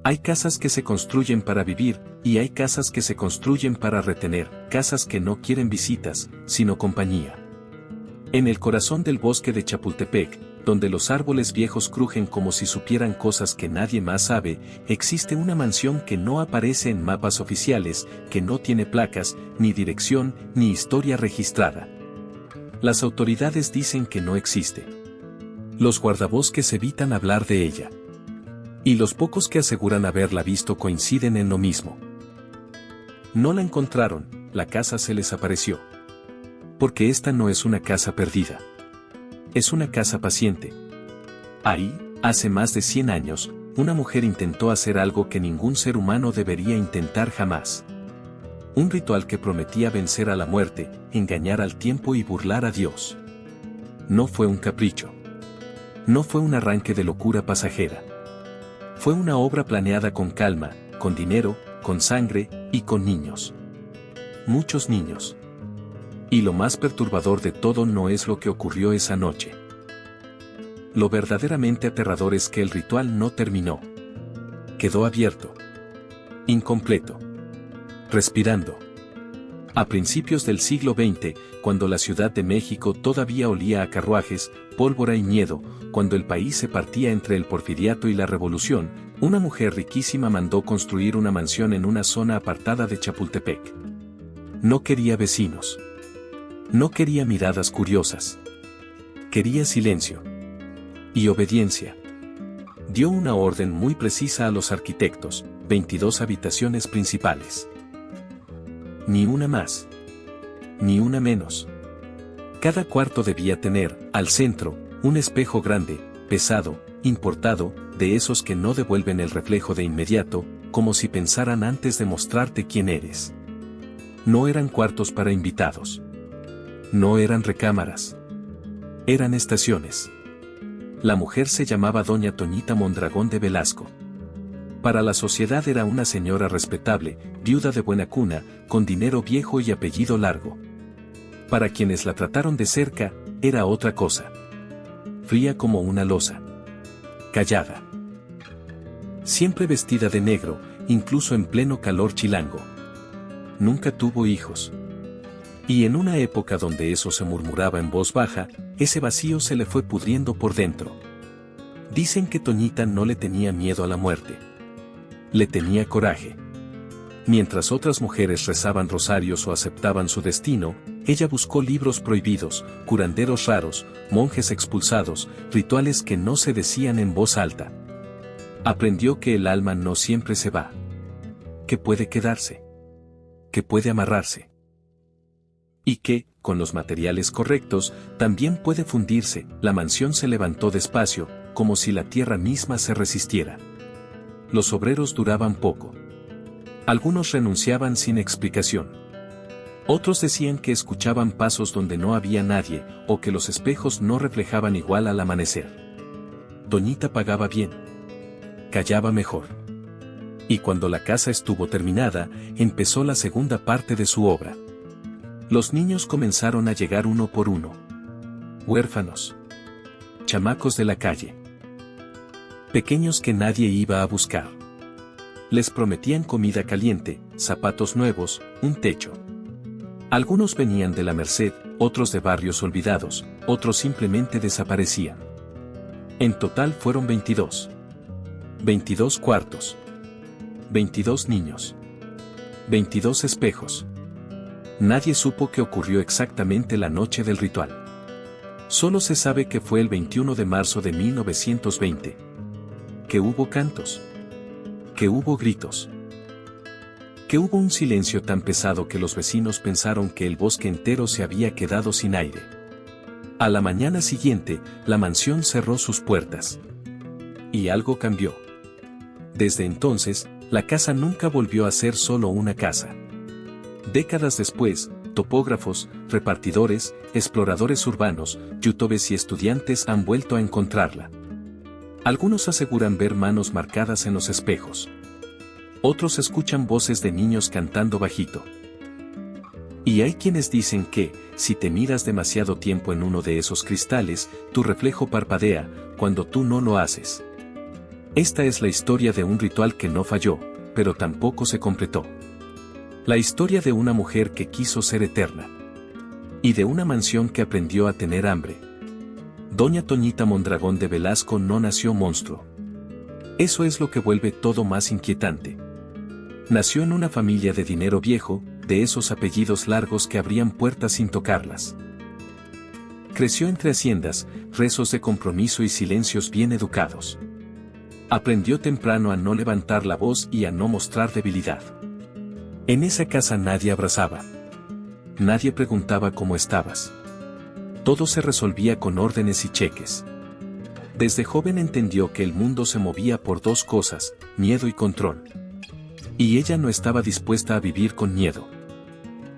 Hay casas que se construyen para vivir, y hay casas que se construyen para retener, casas que no quieren visitas, sino compañía. En el corazón del bosque de Chapultepec, donde los árboles viejos crujen como si supieran cosas que nadie más sabe, existe una mansión que no aparece en mapas oficiales, que no tiene placas, ni dirección, ni historia registrada. Las autoridades dicen que no existe. Los guardabosques evitan hablar de ella. Y los pocos que aseguran haberla visto coinciden en lo mismo. No la encontraron, la casa se les apareció. Porque esta no es una casa perdida. Es una casa paciente. Ahí, hace más de 100 años, una mujer intentó hacer algo que ningún ser humano debería intentar jamás. Un ritual que prometía vencer a la muerte, engañar al tiempo y burlar a Dios. No fue un capricho. No fue un arranque de locura pasajera. Fue una obra planeada con calma, con dinero, con sangre y con niños. Muchos niños. Y lo más perturbador de todo no es lo que ocurrió esa noche. Lo verdaderamente aterrador es que el ritual no terminó. Quedó abierto. Incompleto. Respirando. A principios del siglo XX, cuando la Ciudad de México todavía olía a carruajes, pólvora y miedo, cuando el país se partía entre el porfiriato y la revolución, una mujer riquísima mandó construir una mansión en una zona apartada de Chapultepec. No quería vecinos. No quería miradas curiosas. Quería silencio. Y obediencia. Dio una orden muy precisa a los arquitectos: 22 habitaciones principales. Ni una más. Ni una menos. Cada cuarto debía tener, al centro, un espejo grande, pesado, importado, de esos que no devuelven el reflejo de inmediato, como si pensaran antes de mostrarte quién eres. No eran cuartos para invitados. No eran recámaras. Eran estaciones. La mujer se llamaba doña Toñita Mondragón de Velasco. Para la sociedad era una señora respetable, viuda de buena cuna, con dinero viejo y apellido largo. Para quienes la trataron de cerca, era otra cosa. Fría como una losa. Callada. Siempre vestida de negro, incluso en pleno calor chilango. Nunca tuvo hijos. Y en una época donde eso se murmuraba en voz baja, ese vacío se le fue pudriendo por dentro. Dicen que Toñita no le tenía miedo a la muerte. Le tenía coraje. Mientras otras mujeres rezaban rosarios o aceptaban su destino, ella buscó libros prohibidos, curanderos raros, monjes expulsados, rituales que no se decían en voz alta. Aprendió que el alma no siempre se va. Que puede quedarse. Que puede amarrarse. Y que, con los materiales correctos, también puede fundirse. La mansión se levantó despacio, como si la tierra misma se resistiera. Los obreros duraban poco. Algunos renunciaban sin explicación. Otros decían que escuchaban pasos donde no había nadie, o que los espejos no reflejaban igual al amanecer. Toñita pagaba bien. Callaba mejor. Y cuando la casa estuvo terminada, empezó la segunda parte de su obra. Los niños comenzaron a llegar uno por uno. Huérfanos. Chamacos de la calle. Pequeños que nadie iba a buscar. Les prometían comida caliente, zapatos nuevos, un techo. Algunos venían de la Merced, otros de barrios olvidados, otros simplemente desaparecían. En total fueron 22. 22 cuartos. 22 niños. 22 espejos. Nadie supo qué ocurrió exactamente la noche del ritual. Solo se sabe que fue el 21 de marzo de 1920. Que hubo cantos. Que hubo gritos. Que hubo un silencio tan pesado que los vecinos pensaron que el bosque entero se había quedado sin aire. A la mañana siguiente, la mansión cerró sus puertas. Y algo cambió. Desde entonces, la casa nunca volvió a ser solo una casa. Décadas después, topógrafos, repartidores, exploradores urbanos, youtubers y estudiantes han vuelto a encontrarla. Algunos aseguran ver manos marcadas en los espejos. Otros escuchan voces de niños cantando bajito. Y hay quienes dicen que, si te miras demasiado tiempo en uno de esos cristales, tu reflejo parpadea, cuando tú no lo haces. Esta es la historia de un ritual que no falló, pero tampoco se completó. La historia de una mujer que quiso ser eterna. Y de una mansión que aprendió a tener hambre. Doña Toñita Mondragón de Velasco no nació monstruo. Eso es lo que vuelve todo más inquietante. Nació en una familia de dinero viejo, de esos apellidos largos que abrían puertas sin tocarlas. Creció entre haciendas, rezos de compromiso y silencios bien educados. Aprendió temprano a no levantar la voz y a no mostrar debilidad. En esa casa nadie abrazaba. Nadie preguntaba cómo estabas. Todo se resolvía con órdenes y cheques. Desde joven entendió que el mundo se movía por dos cosas, miedo y control. Y ella no estaba dispuesta a vivir con miedo.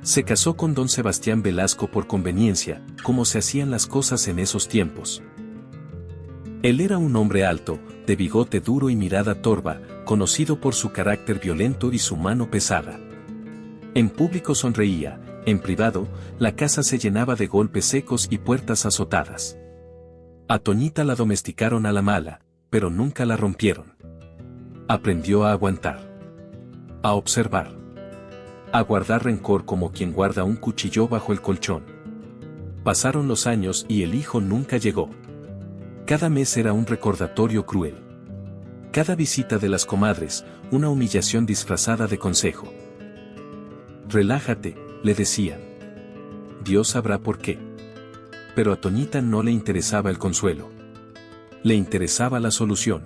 Se casó con don Sebastián Velasco por conveniencia, como se hacían las cosas en esos tiempos. Él era un hombre alto, de bigote duro y mirada torva, conocido por su carácter violento y su mano pesada. En público sonreía, en privado, la casa se llenaba de golpes secos y puertas azotadas. A Toñita la domesticaron a la mala, pero nunca la rompieron. Aprendió a aguantar. A observar. A guardar rencor como quien guarda un cuchillo bajo el colchón. Pasaron los años y el hijo nunca llegó. Cada mes era un recordatorio cruel. Cada visita de las comadres, una humillación disfrazada de consejo. Relájate, le decían. Dios sabrá por qué. Pero a Toñita no le interesaba el consuelo. Le interesaba la solución.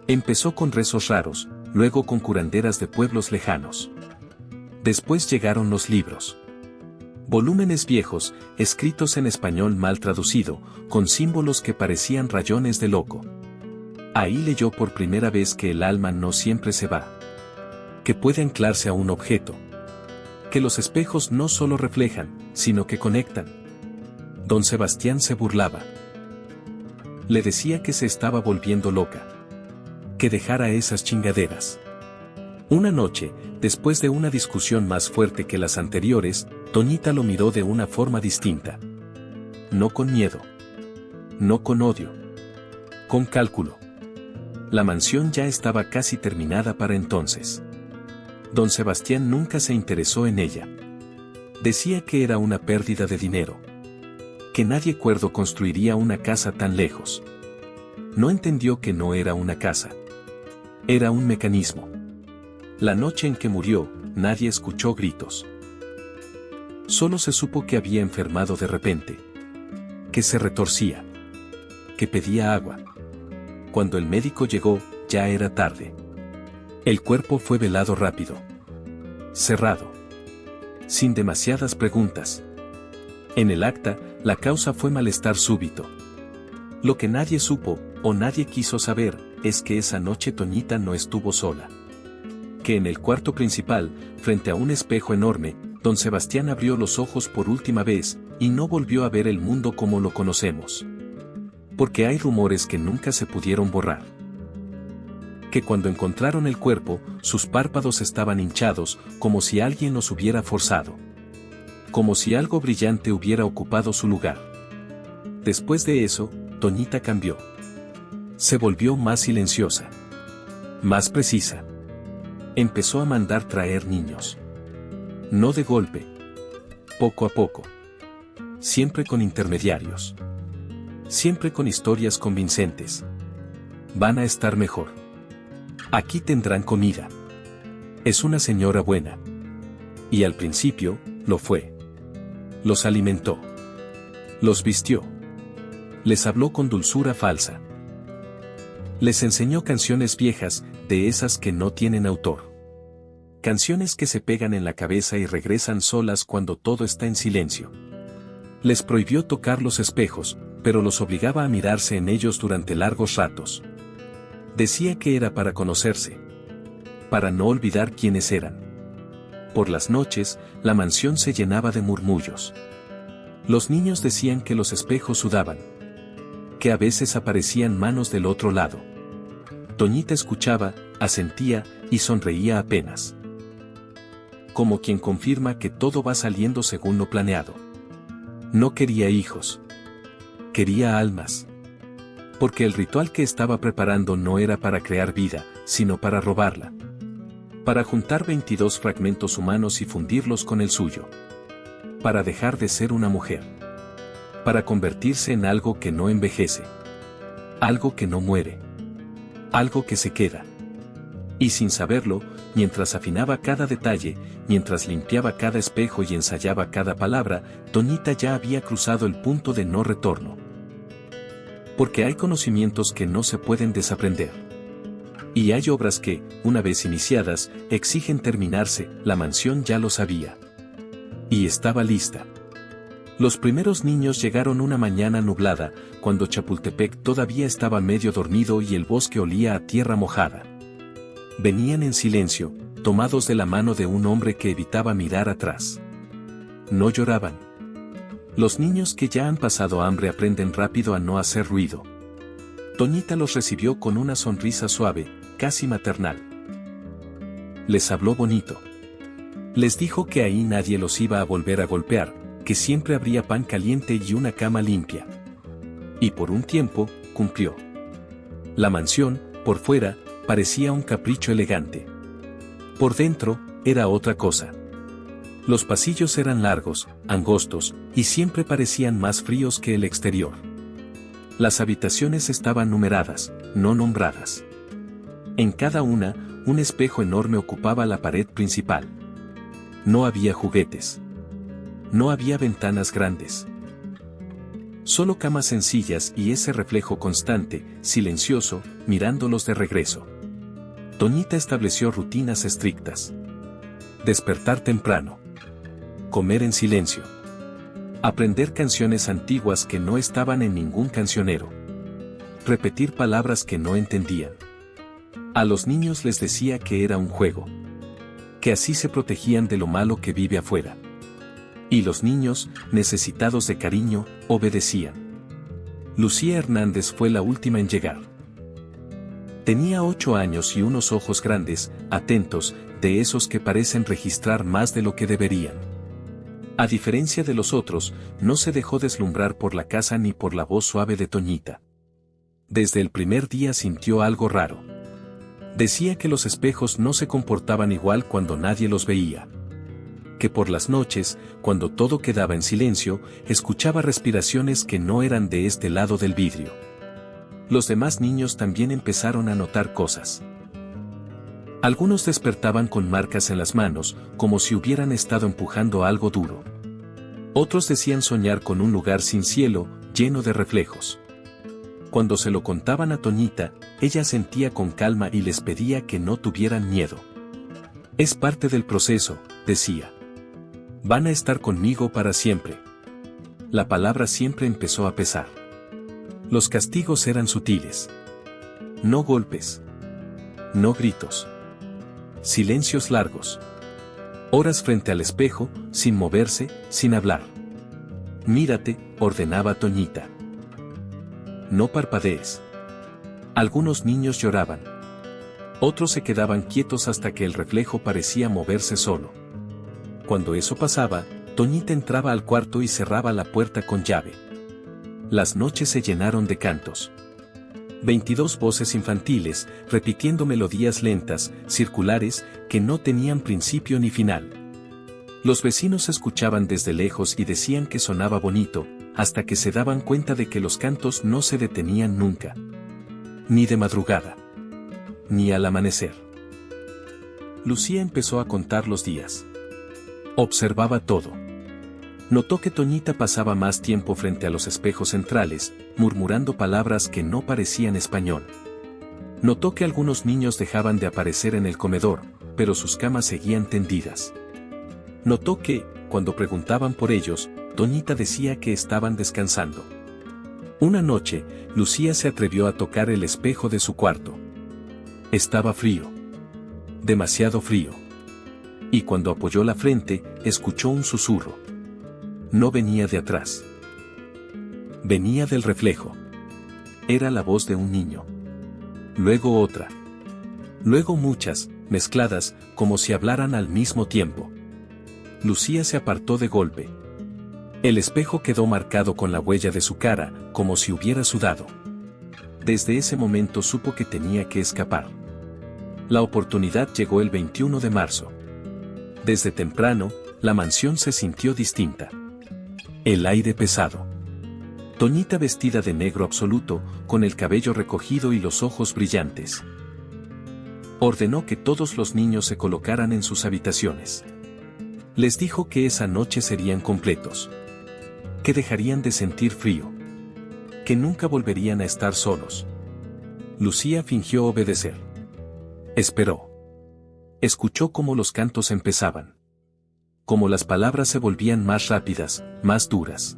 Empezó con rezos raros, luego con curanderas de pueblos lejanos. Después llegaron los libros. Volúmenes viejos, escritos en español mal traducido, con símbolos que parecían rayones de loco. Ahí leyó por primera vez que el alma no siempre se va. Que puede anclarse a un objeto. Que los espejos no solo reflejan, sino que conectan. Don Sebastián se burlaba. Le decía que se estaba volviendo loca. Que dejara esas chingaderas. Una noche, después de una discusión más fuerte que las anteriores, Toñita lo miró de una forma distinta. No con miedo. No con odio. Con cálculo. La mansión ya estaba casi terminada para entonces. Don Sebastián nunca se interesó en ella. Decía que era una pérdida de dinero. Que nadie cuerdo construiría una casa tan lejos. No entendió que no era una casa. Era un mecanismo. La noche en que murió, nadie escuchó gritos. Solo se supo que había enfermado de repente. Que se retorcía. Que pedía agua. Cuando el médico llegó, ya era tarde. El cuerpo fue velado rápido. Cerrado. Sin demasiadas preguntas. En el acta, la causa fue malestar súbito. Lo que nadie supo, o nadie quiso saber, es que esa noche Toñita no estuvo sola. Que en el cuarto principal, frente a un espejo enorme, don Sebastián abrió los ojos por última vez, y no volvió a ver el mundo como lo conocemos. Porque hay rumores que nunca se pudieron borrar. Que cuando encontraron el cuerpo, sus párpados estaban hinchados, como si alguien los hubiera forzado. Como si algo brillante hubiera ocupado su lugar. Después de eso, Toñita cambió. Se volvió más silenciosa. Más precisa. Empezó a mandar traer niños. No de golpe. Poco a poco. Siempre con intermediarios. Siempre con historias convincentes. Van a estar mejor. Aquí tendrán comida. Es una señora buena. Y al principio, lo fue. Los alimentó. Los vistió. Les habló con dulzura falsa. Les enseñó canciones viejas, de esas que no tienen autor. Canciones que se pegan en la cabeza y regresan solas cuando todo está en silencio. Les prohibió tocar los espejos, pero los obligaba a mirarse en ellos durante largos ratos. Decía que era para conocerse. Para no olvidar quiénes eran. Por las noches, la mansión se llenaba de murmullos. Los niños decían que los espejos sudaban. Que a veces aparecían manos del otro lado. Toñita escuchaba, asentía, y sonreía apenas. Como quien confirma que todo va saliendo según lo planeado. No quería hijos. Quería almas. Porque el ritual que estaba preparando no era para crear vida, sino para robarla. Para juntar 22 fragmentos humanos y fundirlos con el suyo. Para dejar de ser una mujer. Para convertirse en algo que no envejece. Algo que no muere. Algo que se queda. Y sin saberlo, mientras afinaba cada detalle, mientras limpiaba cada espejo y ensayaba cada palabra, Toñita ya había cruzado el punto de no retorno. Porque hay conocimientos que no se pueden desaprender. Y hay obras que, una vez iniciadas, exigen terminarse. La mansión ya lo sabía. Y estaba lista. Los primeros niños llegaron una mañana nublada, cuando Chapultepec todavía estaba medio dormido y el bosque olía a tierra mojada. Venían en silencio, tomados de la mano de un hombre que evitaba mirar atrás. No lloraban. Los niños que ya han pasado hambre aprenden rápido a no hacer ruido. Toñita los recibió con una sonrisa suave, casi maternal. Les habló bonito. Les dijo que ahí nadie los iba a volver a golpear, que siempre habría pan caliente y una cama limpia. Y por un tiempo, cumplió. La mansión, por fuera, parecía un capricho elegante. Por dentro, era otra cosa. Los pasillos eran largos, angostos, y siempre parecían más fríos que el exterior. Las habitaciones estaban numeradas, no nombradas. En cada una, un espejo enorme ocupaba la pared principal. No había juguetes. No había ventanas grandes. Solo camas sencillas y ese reflejo constante, silencioso, mirándolos de regreso. Toñita estableció rutinas estrictas. Despertar temprano. Comer en silencio. Aprender canciones antiguas que no estaban en ningún cancionero. Repetir palabras que no entendían. A los niños les decía que era un juego. Que así se protegían de lo malo que vive afuera. Y los niños, necesitados de cariño, obedecían. Lucía Hernández fue la última en llegar. Tenía 8 años y unos ojos grandes, atentos, de esos que parecen registrar más de lo que deberían. A diferencia de los otros, no se dejó deslumbrar por la casa ni por la voz suave de Toñita. Desde el primer día sintió algo raro. Decía que los espejos no se comportaban igual cuando nadie los veía. Que por las noches, cuando todo quedaba en silencio, escuchaba respiraciones que no eran de este lado del vidrio. Los demás niños también empezaron a notar cosas. Algunos despertaban con marcas en las manos, como si hubieran estado empujando algo duro. Otros decían soñar con un lugar sin cielo, lleno de reflejos. Cuando se lo contaban a Toñita, ella sentía con calma y les pedía que no tuvieran miedo. Es parte del proceso, decía. Van a estar conmigo para siempre. La palabra siempre empezó a pesar. Los castigos eran sutiles. No golpes. No gritos. Silencios largos. Horas frente al espejo, sin moverse, sin hablar. Mírate, ordenaba Toñita. No parpadees. Algunos niños lloraban. Otros se quedaban quietos hasta que el reflejo parecía moverse solo. Cuando eso pasaba, Toñita entraba al cuarto y cerraba la puerta con llave. Las noches se llenaron de cantos. 22 voces infantiles, repitiendo melodías lentas, circulares, que no tenían principio ni final. Los vecinos escuchaban desde lejos y decían que sonaba bonito, hasta que se daban cuenta de que los cantos no se detenían nunca. Ni de madrugada. Ni al amanecer. Lucía empezó a contar los días. Observaba todo. Notó que Toñita pasaba más tiempo frente a los espejos centrales, murmurando palabras que no parecían español. Notó que algunos niños dejaban de aparecer en el comedor, pero sus camas seguían tendidas. Notó que, cuando preguntaban por ellos, Toñita decía que estaban descansando. Una noche, Lucía se atrevió a tocar el espejo de su cuarto. Estaba frío. Demasiado frío. Y cuando apoyó la frente, escuchó un susurro. No venía de atrás. Venía del reflejo. Era la voz de un niño. Luego otra. Luego muchas, mezcladas, como si hablaran al mismo tiempo. Lucía se apartó de golpe. El espejo quedó marcado con la huella de su cara, como si hubiera sudado. Desde ese momento supo que tenía que escapar. La oportunidad llegó el 21 de marzo. Desde temprano, la mansión se sintió distinta. El aire pesado. Toñita vestida de negro absoluto, con el cabello recogido y los ojos brillantes. Ordenó que todos los niños se colocaran en sus habitaciones. Les dijo que esa noche serían completos. Que dejarían de sentir frío. Que nunca volverían a estar solos. Lucía fingió obedecer. Esperó. Escuchó cómo los cantos empezaban. Cómo las palabras se volvían más rápidas, más duras.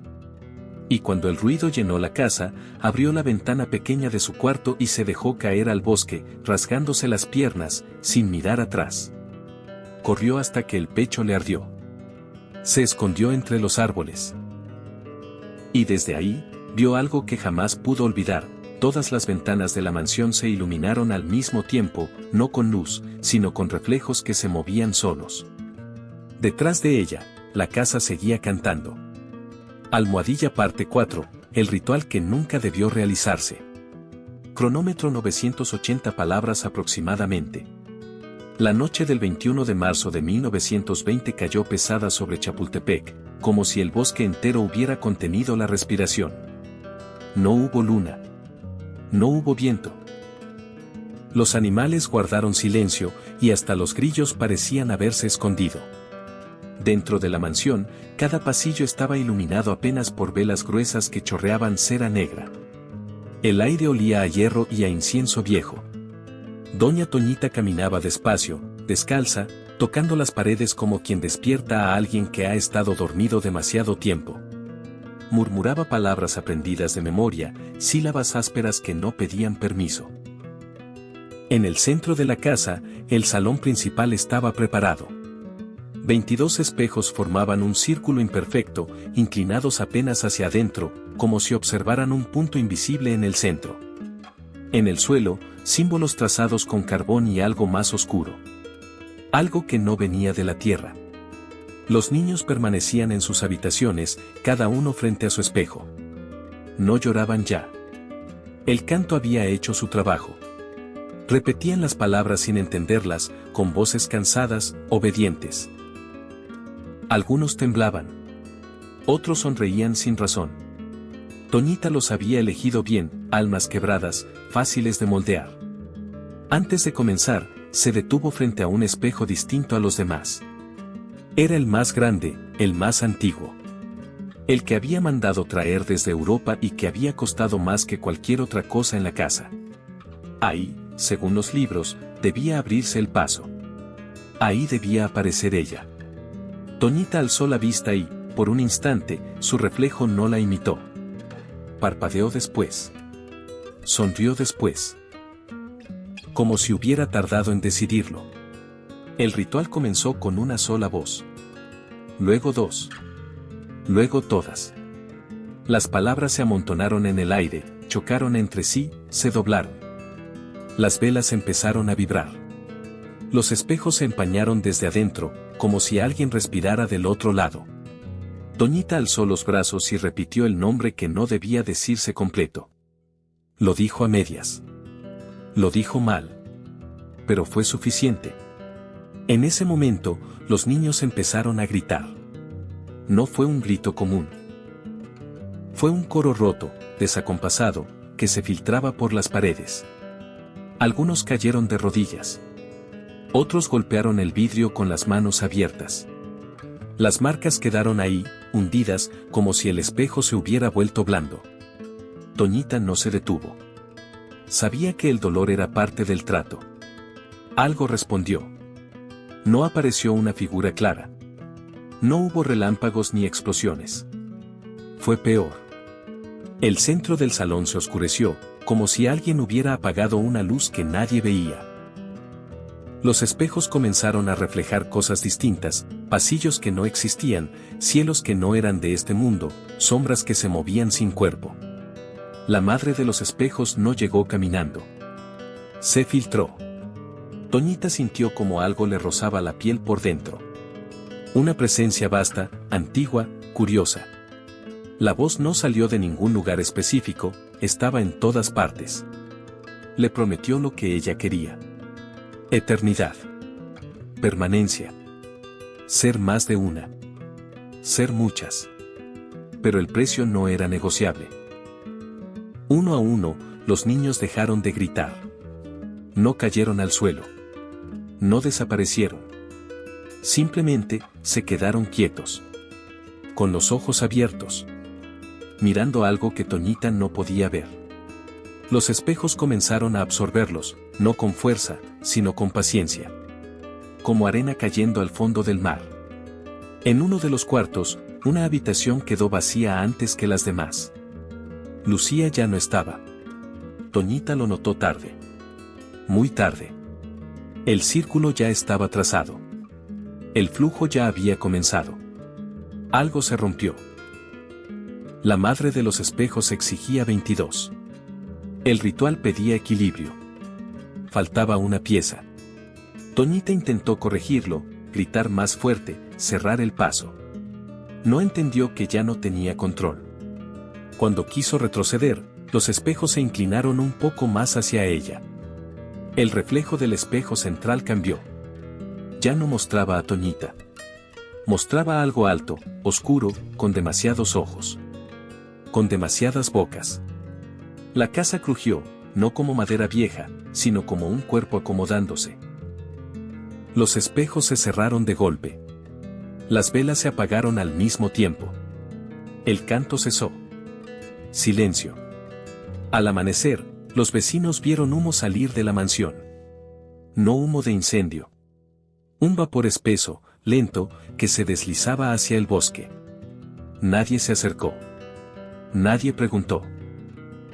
Y cuando el ruido llenó la casa, abrió la ventana pequeña de su cuarto y se dejó caer al bosque, rasgándose las piernas, sin mirar atrás. Corrió hasta que el pecho le ardió. Se escondió entre los árboles. Y desde ahí, vio algo que jamás pudo olvidar. Todas las ventanas de la mansión se iluminaron al mismo tiempo, no con luz, sino con reflejos que se movían solos. Detrás de ella, la casa seguía cantando. Almohadilla parte 4, el ritual que nunca debió realizarse. Cronómetro 980 palabras aproximadamente. La noche del 21 de marzo de 1920 cayó pesada sobre Chapultepec, como si el bosque entero hubiera contenido la respiración. No hubo luna. No hubo viento. Los animales guardaron silencio, y hasta los grillos parecían haberse escondido. Dentro de la mansión, cada pasillo estaba iluminado apenas por velas gruesas que chorreaban cera negra. El aire olía a hierro y a incienso viejo. Doña Toñita caminaba despacio, descalza, tocando las paredes como quien despierta a alguien que ha estado dormido demasiado tiempo. Murmuraba palabras aprendidas de memoria, sílabas ásperas que no pedían permiso. En el centro de la casa, el salón principal estaba preparado. 22 espejos formaban un círculo imperfecto, inclinados apenas hacia adentro, como si observaran un punto invisible en el centro. En el suelo, símbolos trazados con carbón y algo más oscuro. Algo que no venía de la tierra. Los niños permanecían en sus habitaciones, cada uno frente a su espejo. No lloraban ya. El canto había hecho su trabajo. Repetían las palabras sin entenderlas, con voces cansadas, obedientes. Algunos temblaban. Otros sonreían sin razón. Toñita los había elegido bien, almas quebradas, fáciles de moldear. Antes de comenzar, se detuvo frente a un espejo distinto a los demás. Era el más grande, el más antiguo. El que había mandado traer desde Europa y que había costado más que cualquier otra cosa en la casa. Ahí, según los libros, debía abrirse el paso. Ahí debía aparecer ella. Toñita alzó la vista y, por un instante, su reflejo no la imitó. Parpadeó después. Sonrió después. Como si hubiera tardado en decidirlo. El ritual comenzó con una sola voz. Luego dos. Luego todas. Las palabras se amontonaron en el aire, chocaron entre sí, se doblaron. Las velas empezaron a vibrar. Los espejos se empañaron desde adentro, como si alguien respirara del otro lado. Toñita alzó los brazos y repitió el nombre que no debía decirse completo. Lo dijo a medias. Lo dijo mal. Pero fue suficiente. En ese momento, los niños empezaron a gritar. No fue un grito común. Fue un coro roto, desacompasado, que se filtraba por las paredes. Algunos cayeron de rodillas. Otros golpearon el vidrio con las manos abiertas. Las marcas quedaron ahí, hundidas, como si el espejo se hubiera vuelto blando. Toñita no se detuvo. Sabía que el dolor era parte del trato. Algo respondió. No apareció una figura clara. No hubo relámpagos ni explosiones. Fue peor. El centro del salón se oscureció, como si alguien hubiera apagado una luz que nadie veía. Los espejos comenzaron a reflejar cosas distintas, pasillos que no existían, cielos que no eran de este mundo, sombras que se movían sin cuerpo. La madre de los espejos no llegó caminando. Se filtró. Toñita sintió como algo le rozaba la piel por dentro. Una presencia vasta, antigua, curiosa. La voz no salió de ningún lugar específico, estaba en todas partes. Le prometió lo que ella quería. Eternidad. Permanencia. Ser más de una. Ser muchas. Pero el precio no era negociable. Uno a uno, los niños dejaron de gritar. No cayeron al suelo. No desaparecieron. Simplemente, se quedaron quietos. Con los ojos abiertos. Mirando algo que Toñita no podía ver. Los espejos comenzaron a absorberlos, no con fuerza, sino con paciencia. Como arena cayendo al fondo del mar. En uno de los cuartos, una habitación quedó vacía antes que las demás. Lucía ya no estaba. Toñita lo notó tarde. Muy tarde. El círculo ya estaba trazado. El flujo ya había comenzado. Algo se rompió. La madre de los espejos exigía 22. El ritual pedía equilibrio. Faltaba una pieza. Toñita intentó corregirlo, gritar más fuerte, cerrar el paso. No entendió que ya no tenía control. Cuando quiso retroceder, los espejos se inclinaron un poco más hacia ella. El reflejo del espejo central cambió. Ya no mostraba a Toñita. Mostraba algo alto, oscuro, con demasiados ojos. Con demasiadas bocas. La casa crujió, no como madera vieja, sino como un cuerpo acomodándose. Los espejos se cerraron de golpe. Las velas se apagaron al mismo tiempo. El canto cesó. Silencio. Al amanecer, los vecinos vieron humo salir de la mansión. No humo de incendio. Un vapor espeso, lento, que se deslizaba hacia el bosque. Nadie se acercó. Nadie preguntó.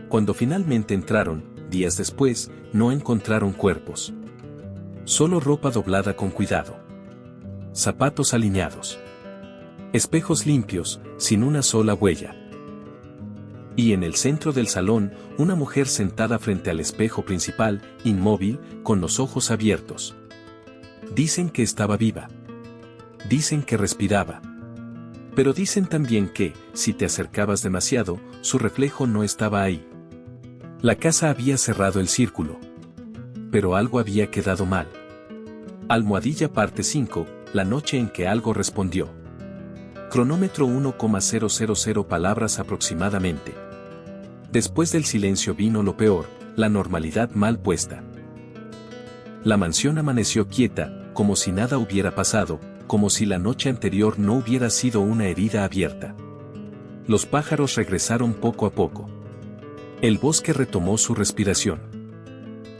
Cuando finalmente entraron, días después, no encontraron cuerpos. Solo ropa doblada con cuidado. Zapatos alineados. Espejos limpios, sin una sola huella. Y en el centro del salón, una mujer sentada frente al espejo principal, inmóvil, con los ojos abiertos. Dicen que estaba viva. Dicen que respiraba. Pero dicen también que, si te acercabas demasiado, su reflejo no estaba ahí. La casa había cerrado el círculo. Pero algo había quedado mal. Almohadilla parte 5, la noche en que algo respondió. Cronómetro 1,000 palabras aproximadamente. Después del silencio vino lo peor, la normalidad mal puesta. La mansión amaneció quieta, como si nada hubiera pasado, como si la noche anterior no hubiera sido una herida abierta. Los pájaros regresaron poco a poco. El bosque retomó su respiración.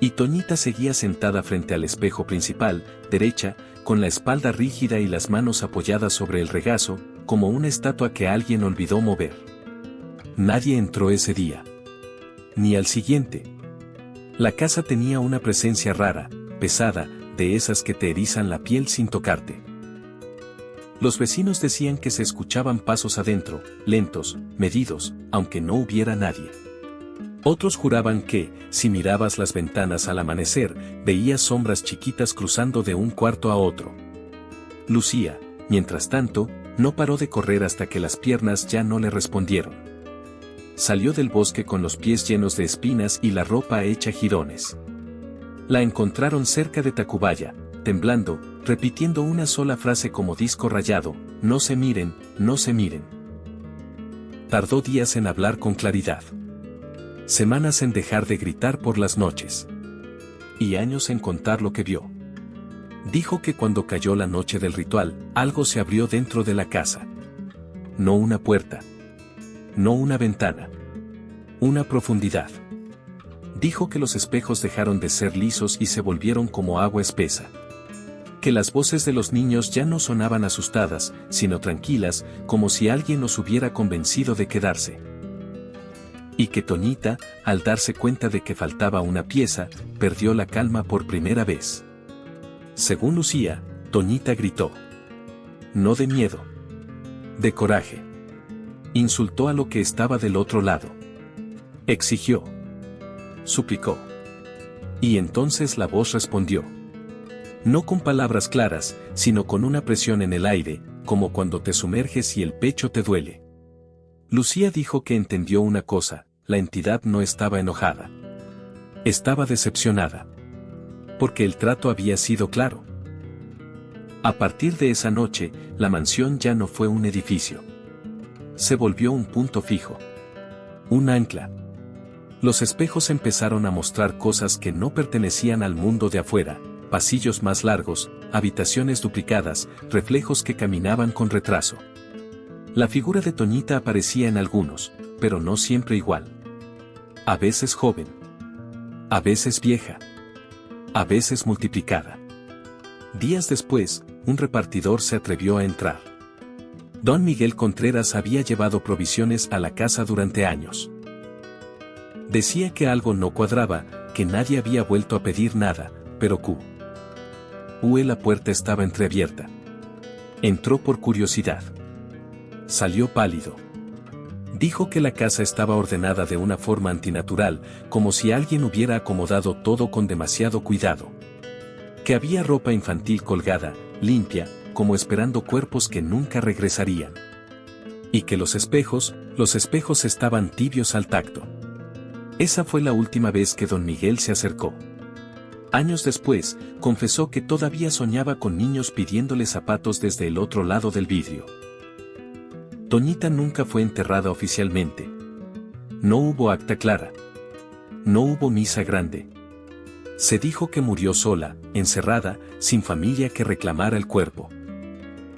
Y Toñita seguía sentada frente al espejo principal, derecha, con la espalda rígida y las manos apoyadas sobre el regazo, como una estatua que alguien olvidó mover. Nadie entró ese día. Ni al siguiente. La casa tenía una presencia rara, pesada, de esas que te erizan la piel sin tocarte. Los vecinos decían que se escuchaban pasos adentro, lentos, medidos, aunque no hubiera nadie. Otros juraban que, si mirabas las ventanas al amanecer, veías sombras chiquitas cruzando de un cuarto a otro. Lucía, mientras tanto, no paró de correr hasta que las piernas ya no le respondieron. Salió del bosque con los pies llenos de espinas y la ropa hecha jirones. La encontraron cerca de Tacubaya, temblando, repitiendo una sola frase como disco rayado: no se miren, no se miren. Tardó días en hablar con claridad. Semanas en dejar de gritar por las noches. Y años en contar lo que vio. Dijo que cuando cayó la noche del ritual, algo se abrió dentro de la casa. No una puerta. No una ventana. Una profundidad. Dijo que los espejos dejaron de ser lisos y se volvieron como agua espesa. Que las voces de los niños ya no sonaban asustadas, sino tranquilas, como si alguien los hubiera convencido de quedarse. Y que Toñita, al darse cuenta de que faltaba una pieza, perdió la calma por primera vez. Según Lucía, Toñita gritó. No de miedo. De coraje. Insultó a lo que estaba del otro lado. Exigió. Suplicó. Y entonces la voz respondió. No con palabras claras, sino con una presión en el aire, como cuando te sumerges y el pecho te duele. Lucía dijo que entendió una cosa: la entidad no estaba enojada. Estaba decepcionada. Porque el trato había sido claro. A partir de esa noche, la mansión ya no fue un edificio. Se volvió un punto fijo. Un ancla. Los espejos empezaron a mostrar cosas que no pertenecían al mundo de afuera, pasillos más largos, habitaciones duplicadas, reflejos que caminaban con retraso. La figura de Toñita aparecía en algunos, pero no siempre igual. A veces joven. A veces vieja. A veces multiplicada. Días después, un repartidor se atrevió a entrar. Don Miguel Contreras había llevado provisiones a la casa durante años. Decía que algo no cuadraba, que nadie había vuelto a pedir nada, pero la puerta estaba entreabierta. Entró por curiosidad. Salió pálido. Dijo que la casa estaba ordenada de una forma antinatural, como si alguien hubiera acomodado todo con demasiado cuidado. Que había ropa infantil colgada, limpia, como esperando cuerpos que nunca regresarían. Y que los espejos estaban tibios al tacto. Esa fue la última vez que don Miguel se acercó. Años después, confesó que todavía soñaba con niños pidiéndole zapatos desde el otro lado del vidrio. Toñita nunca fue enterrada oficialmente. No hubo acta clara. No hubo misa grande. Se dijo que murió sola, encerrada, sin familia que reclamara el cuerpo.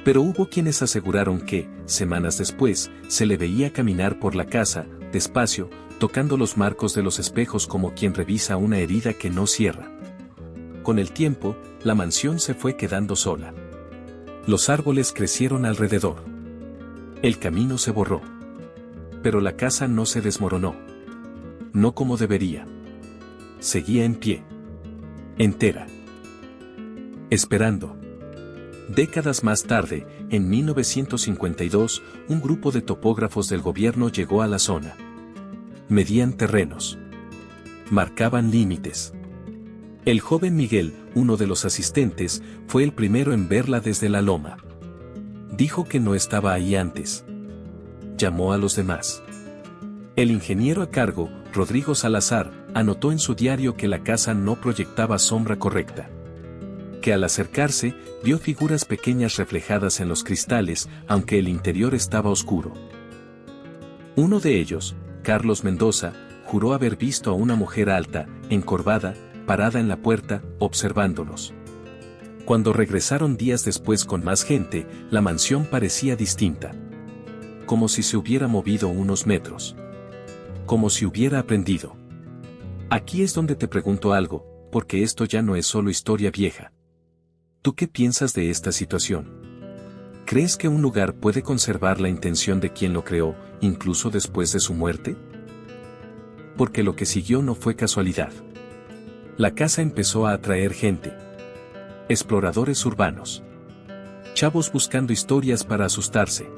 Pero hubo quienes aseguraron que, semanas después, se le veía caminar por la casa, despacio, tocando los marcos de los espejos como quien revisa una herida que no cierra. Con el tiempo, la mansión se fue quedando sola. Los árboles crecieron alrededor. El camino se borró. Pero la casa no se desmoronó. No como debería. Seguía en pie. Entera. Esperando. Décadas más tarde, en 1952, un grupo de topógrafos del gobierno llegó a la zona. Medían terrenos. Marcaban límites. El joven Miguel, uno de los asistentes, fue el primero en verla desde la loma. Dijo que no estaba ahí antes. Llamó a los demás. El ingeniero a cargo, Rodrigo Salazar, anotó en su diario que la casa no proyectaba sombra correcta. Que al acercarse, vio figuras pequeñas reflejadas en los cristales, aunque el interior estaba oscuro. Uno de ellos, Carlos Mendoza, juró haber visto a una mujer alta, encorvada, parada en la puerta, observándolos. Cuando regresaron días después con más gente, la mansión parecía distinta. Como si se hubiera movido unos metros. Como si hubiera aprendido. Aquí es donde te pregunto algo, porque esto ya no es solo historia vieja. ¿Tú qué piensas de esta situación? ¿Crees que un lugar puede conservar la intención de quien lo creó, incluso después de su muerte? Porque lo que siguió no fue casualidad. La casa empezó a atraer gente. Exploradores urbanos. Chavos buscando historias para asustarse.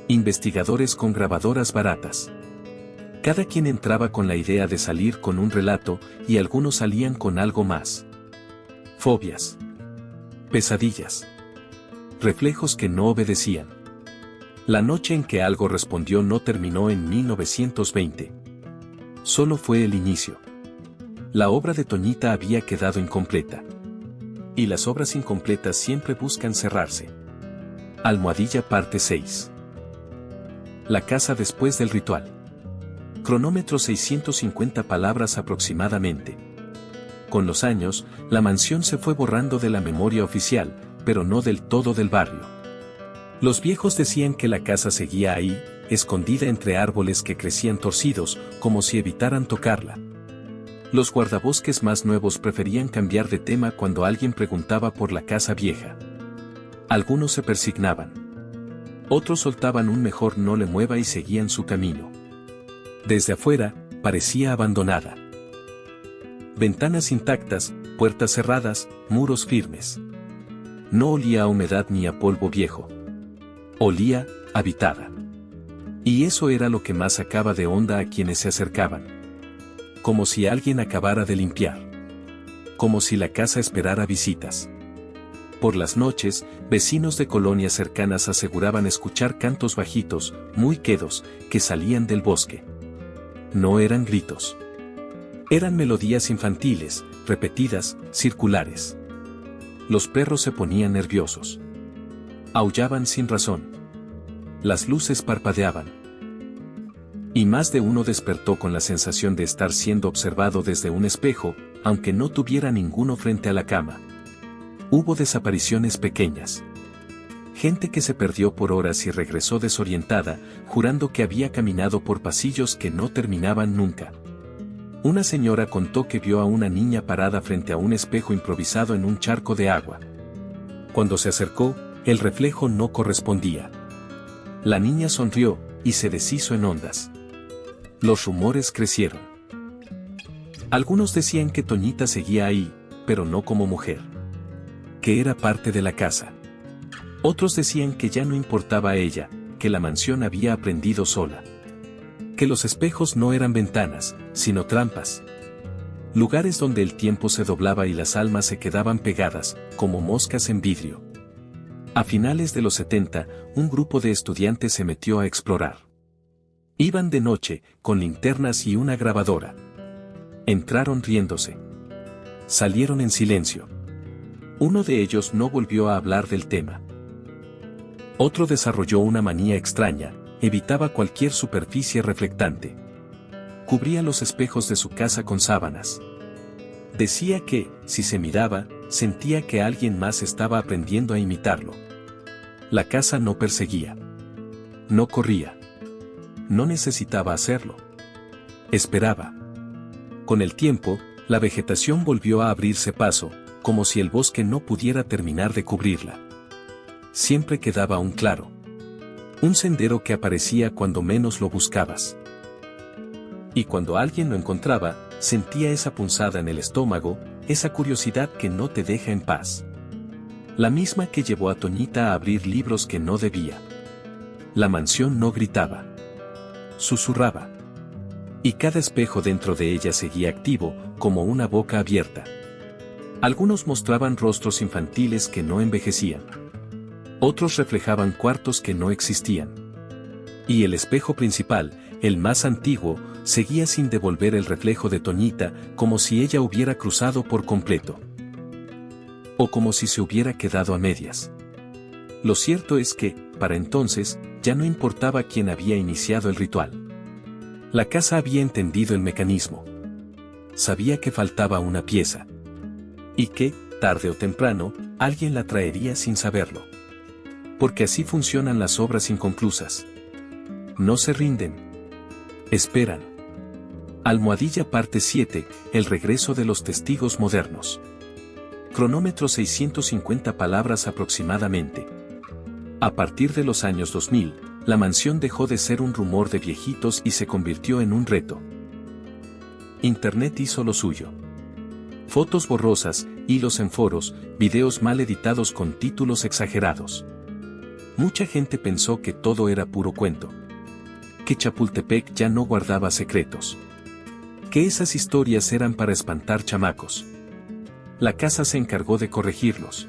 Investigadores con grabadoras baratas. Cada quien entraba con la idea de salir con un relato, y algunos salían con algo más. Fobias. Pesadillas. Reflejos que no obedecían. La noche en que algo respondió no terminó en 1920. Solo fue el inicio. La obra de Toñita había quedado incompleta. Y las obras incompletas siempre buscan cerrarse. Almohadilla parte 6. La casa después del ritual. Cronómetro 650 palabras aproximadamente. Con los años, la mansión se fue borrando de la memoria oficial, pero no del todo del barrio. Los viejos decían que la casa seguía ahí, escondida entre árboles que crecían torcidos, como si evitaran tocarla. Los guardabosques más nuevos preferían cambiar de tema cuando alguien preguntaba por la casa vieja. Algunos se persignaban. Otros soltaban un mejor no le mueva y seguían su camino. Desde afuera, parecía abandonada. Ventanas intactas, puertas cerradas, muros firmes. No olía a humedad ni a polvo viejo. Olía, habitada. Y eso era lo que más sacaba de onda a quienes se acercaban. Como si alguien acabara de limpiar. Como si la casa esperara visitas. Por las noches, vecinos de colonias cercanas aseguraban escuchar cantos bajitos, muy quedos, que salían del bosque. No eran gritos. Eran melodías infantiles, repetidas, circulares. Los perros se ponían nerviosos. Aullaban sin razón. Las luces parpadeaban. Y más de uno despertó con la sensación de estar siendo observado desde un espejo, aunque no tuviera ninguno frente a la cama. Hubo desapariciones pequeñas. Gente que se perdió por horas y regresó desorientada, jurando que había caminado por pasillos que no terminaban nunca. Una señora contó que vio a una niña parada frente a un espejo improvisado en un charco de agua. Cuando se acercó, el reflejo no correspondía. La niña sonrió, y se deshizo en ondas. Los rumores crecieron. Algunos decían que Toñita seguía ahí, pero no como mujer. Que era parte de la casa. Otros decían que ya no importaba a ella, que la mansión había aprendido sola. Que los espejos no eran ventanas, sino trampas. Lugares donde el tiempo se doblaba y las almas se quedaban pegadas, como moscas en vidrio. A finales de los 70, un grupo de estudiantes se metió a explorar. Iban de noche, con linternas y una grabadora. Entraron riéndose. Salieron en silencio. Uno de ellos no volvió a hablar del tema. Otro desarrolló una manía extraña, evitaba cualquier superficie reflectante. Cubría los espejos de su casa con sábanas. Decía que, si se miraba, sentía que alguien más estaba aprendiendo a imitarlo. La casa no perseguía. No corría. No necesitaba hacerlo. Esperaba. Con el tiempo, la vegetación volvió a abrirse paso, como si el bosque no pudiera terminar de cubrirla. Siempre quedaba un claro. Un sendero que aparecía cuando menos lo buscabas. Y cuando alguien lo encontraba, sentía esa punzada en el estómago, esa curiosidad que no te deja en paz. La misma que llevó a Toñita a abrir libros que no debía. La mansión no gritaba. Susurraba. Y cada espejo dentro de ella seguía activo, como una boca abierta. Algunos mostraban rostros infantiles que no envejecían. Otros reflejaban cuartos que no existían. Y el espejo principal, el más antiguo, seguía sin devolver el reflejo de Toñita, como si ella hubiera cruzado por completo. O como si se hubiera quedado a medias. Lo cierto es que, para entonces, ya no importaba quién había iniciado el ritual. La casa había entendido el mecanismo. Sabía que faltaba una pieza. Y que, tarde o temprano, alguien la traería sin saberlo. Porque así funcionan las obras inconclusas. No se rinden. Esperan. Almohadilla parte 7, el regreso de los testigos modernos. Cronómetro 650 palabras aproximadamente. A partir de los años 2000, la mansión dejó de ser un rumor de viejitos y se convirtió en un reto. Internet hizo lo suyo. Fotos borrosas, hilos en foros, videos mal editados con títulos exagerados. Mucha gente pensó que todo era puro cuento. Que Chapultepec ya no guardaba secretos. Que esas historias eran para espantar chamacos. La casa se encargó de corregirlos.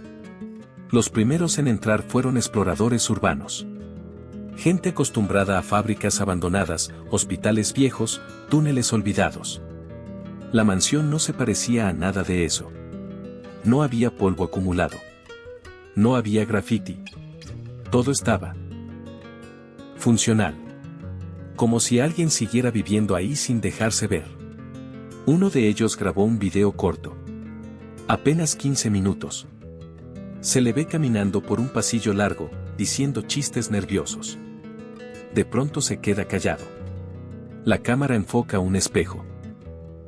Los primeros en entrar fueron exploradores urbanos. Gente acostumbrada a fábricas abandonadas, hospitales viejos, túneles olvidados. La mansión no se parecía a nada de eso. No había polvo acumulado. No había graffiti. Todo estaba funcional. Como si alguien siguiera viviendo ahí sin dejarse ver. Uno de ellos grabó un video corto. Apenas 15 minutos. Se le ve caminando por un pasillo largo, diciendo chistes nerviosos. De pronto se queda callado. La cámara enfoca un espejo.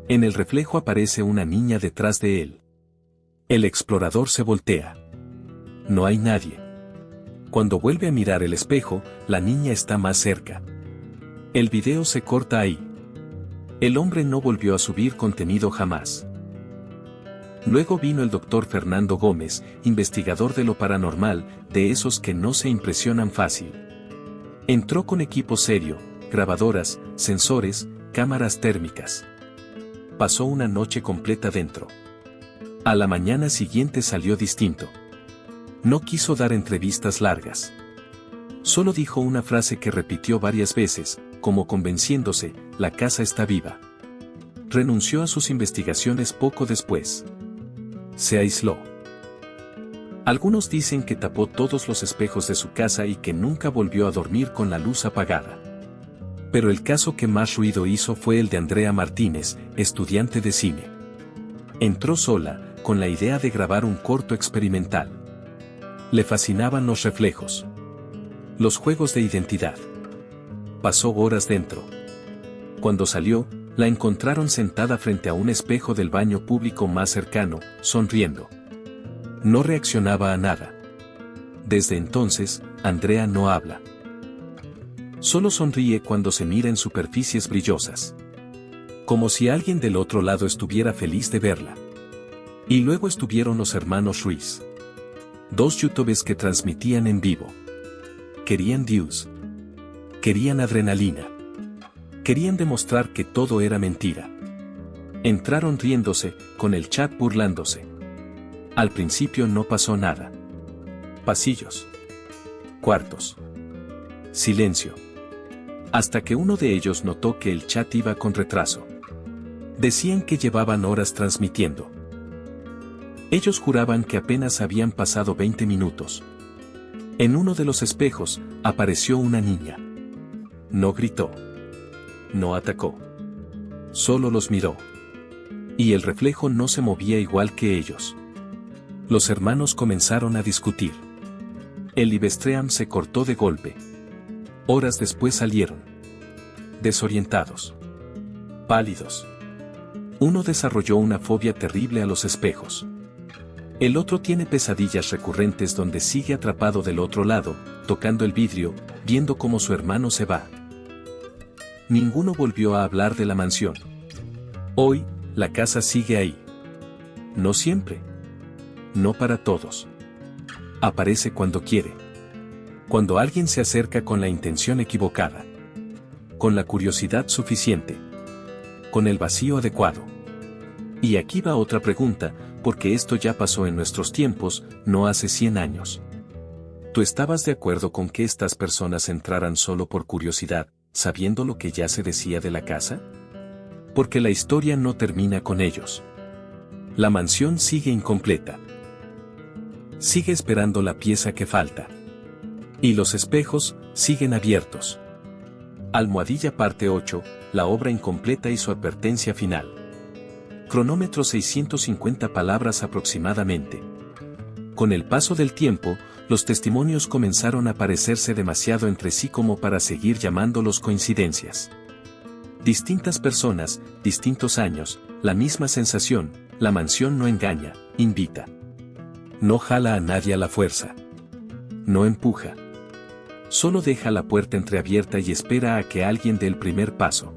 En el reflejo aparece una niña detrás de él. El explorador se voltea. No hay nadie. Cuando vuelve a mirar el espejo, la niña está más cerca. El video se corta ahí. El hombre no volvió a subir contenido jamás. Luego vino el doctor Fernando Gómez, investigador de lo paranormal, de esos que no se impresionan fácil. Entró con equipo serio, grabadoras, sensores, cámaras térmicas. Pasó una noche completa dentro. A la mañana siguiente salió distinto. No quiso dar entrevistas largas. Solo dijo una frase que repitió varias veces, como convenciéndose, la casa está viva. renunció a sus investigaciones poco después. Se aisló. Algunos dicen que tapó todos los espejos de su casa y que nunca volvió a dormir con la luz apagada. Pero el caso que más ruido hizo fue el de Andrea Martínez, estudiante de cine. Entró sola, con la idea de grabar un corto experimental. Le fascinaban los reflejos. Los juegos de identidad. Pasó horas dentro. Cuando salió, la encontraron sentada frente a un espejo del baño público más cercano, sonriendo. No reaccionaba a nada. Desde entonces, Andrea no habla. Solo sonríe cuando se mira en superficies brillosas. Como si alguien del otro lado estuviera feliz de verla. Y luego estuvieron los hermanos Ruiz. 2 youtubers que transmitían en vivo. Querían views. Querían adrenalina. Querían demostrar que todo era mentira. Entraron riéndose, con el chat burlándose. Al principio no pasó nada. Pasillos. Cuartos. Silencio. Hasta que uno de ellos notó que el chat iba con retraso. Decían que llevaban horas transmitiendo. Ellos juraban que apenas habían pasado 20 minutos. En uno de los espejos, apareció una niña. No gritó. No atacó. Solo los miró. Y el reflejo no se movía igual que ellos. Los hermanos comenzaron a discutir. El livestream se cortó de golpe. Horas después salieron. Desorientados. Pálidos. Uno desarrolló una fobia terrible a los espejos. El otro tiene pesadillas recurrentes donde sigue atrapado del otro lado, tocando el vidrio, viendo cómo su hermano se va. Ninguno volvió a hablar de la mansión. Hoy, la casa sigue ahí. No siempre. No para todos. Aparece cuando quiere. Cuando alguien se acerca con la intención equivocada. Con la curiosidad suficiente. Con el vacío adecuado. Y aquí va otra pregunta, porque esto ya pasó en nuestros tiempos, no hace 100 años. ¿Tú estabas de acuerdo con que estas personas entraran solo por curiosidad, sabiendo lo que ya se decía de la casa? Porque la historia no termina con ellos. La mansión sigue incompleta. Sigue esperando la pieza que falta. Y los espejos siguen abiertos. Almohadilla parte 8, la obra incompleta y su advertencia final. Cronómetro 650 palabras aproximadamente. Con el paso del tiempo, los testimonios comenzaron a parecerse demasiado entre sí como para seguir llamándolos coincidencias. Distintas personas, distintos años, la misma sensación, la mansión no engaña, invita. No jala a nadie a la fuerza. No empuja. Solo deja la puerta entreabierta y espera a que alguien dé el primer paso.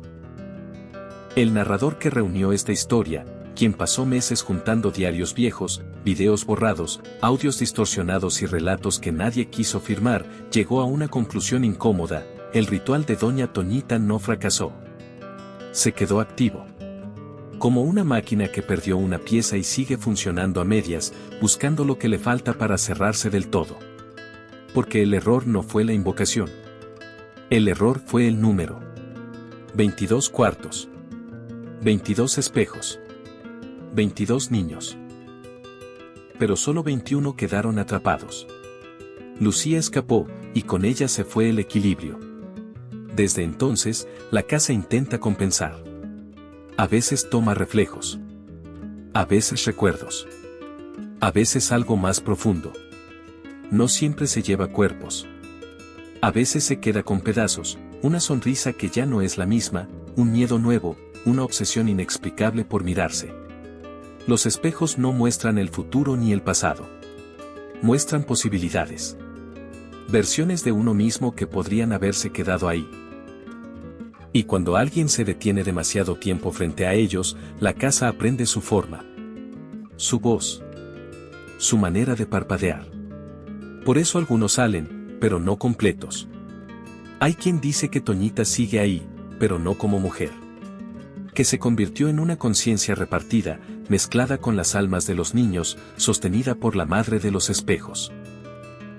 El narrador que reunió esta historia, quien pasó meses juntando diarios viejos, videos borrados, audios distorsionados y relatos que nadie quiso firmar, llegó a una conclusión incómoda: el ritual de Doña Toñita no fracasó. Se quedó activo. Como una máquina que perdió una pieza y sigue funcionando a medias, buscando lo que le falta para cerrarse del todo. Porque el error no fue la invocación. El error fue el número. 22 cuartos. 22 espejos. 22 niños. Pero solo 21 quedaron atrapados. Lucía escapó, y con ella se fue el equilibrio. Desde entonces, la casa intenta compensar. A veces toma reflejos. A veces recuerdos. A veces algo más profundo. No siempre se lleva cuerpos. A veces se queda con pedazos, una sonrisa que ya no es la misma, un miedo nuevo, una obsesión inexplicable por mirarse. Los espejos no muestran el futuro ni el pasado. Muestran posibilidades. Versiones de uno mismo que podrían haberse quedado ahí. Y cuando alguien se detiene demasiado tiempo frente a ellos, la casa aprende su forma. Su voz. Su manera de parpadear. Por eso algunos salen, pero no completos. Hay quien dice que Toñita sigue ahí, pero no como mujer. Que se convirtió en una conciencia repartida, mezclada con las almas de los niños, sostenida por la madre de los espejos.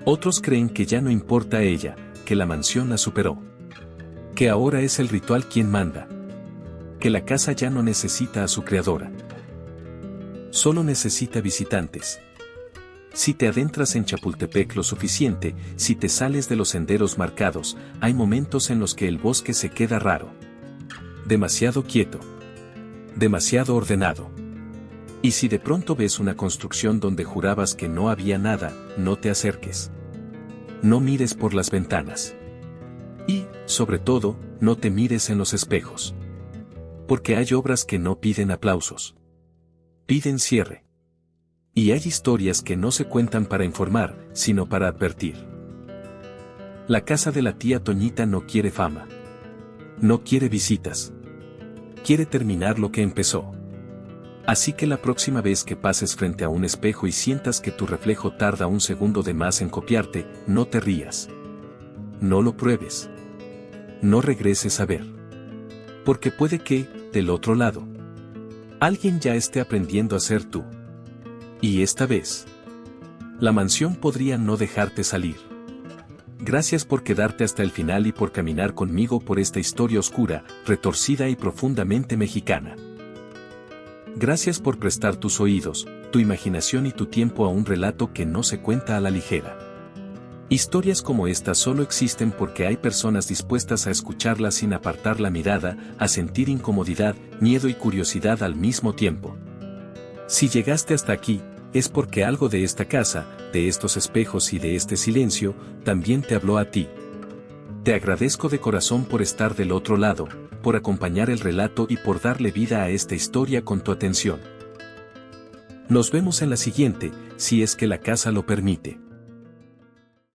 Otros creen que ya no importa a ella, que la mansión la superó. Que ahora es el ritual quien manda. Que la casa ya no necesita a su creadora. Solo necesita visitantes. Si te adentras en Chapultepec lo suficiente, si te sales de los senderos marcados, hay momentos en los que el bosque se queda raro. Demasiado quieto. Demasiado ordenado. Y si de pronto ves una construcción donde jurabas que no había nada, no te acerques. No mires por las ventanas. Y, sobre todo, no te mires en los espejos. Porque hay obras que no piden aplausos. Piden cierre. Y hay historias que no se cuentan para informar, sino para advertir. La casa de la tía Toñita no quiere fama. No quiere visitas. Quiere terminar lo que empezó. Así que la próxima vez que pases frente a un espejo y sientas que tu reflejo tarda un segundo de más en copiarte, no te rías. No lo pruebes. No regreses a ver. Porque puede que, del otro lado, alguien ya esté aprendiendo a ser tú. Y esta vez, la mansión podría no dejarte salir. Gracias por quedarte hasta el final y por caminar conmigo por esta historia oscura, retorcida y profundamente mexicana. Gracias por prestar tus oídos, tu imaginación y tu tiempo a un relato que no se cuenta a la ligera. Historias como esta solo existen porque hay personas dispuestas a escucharlas sin apartar la mirada, a sentir incomodidad, miedo y curiosidad al mismo tiempo. Si llegaste hasta aquí, es porque algo de esta casa, de estos espejos y de este silencio, también te habló a ti. Te agradezco de corazón por estar del otro lado, por acompañar el relato y por darle vida a esta historia con tu atención. Nos vemos en la siguiente, si es que la casa lo permite.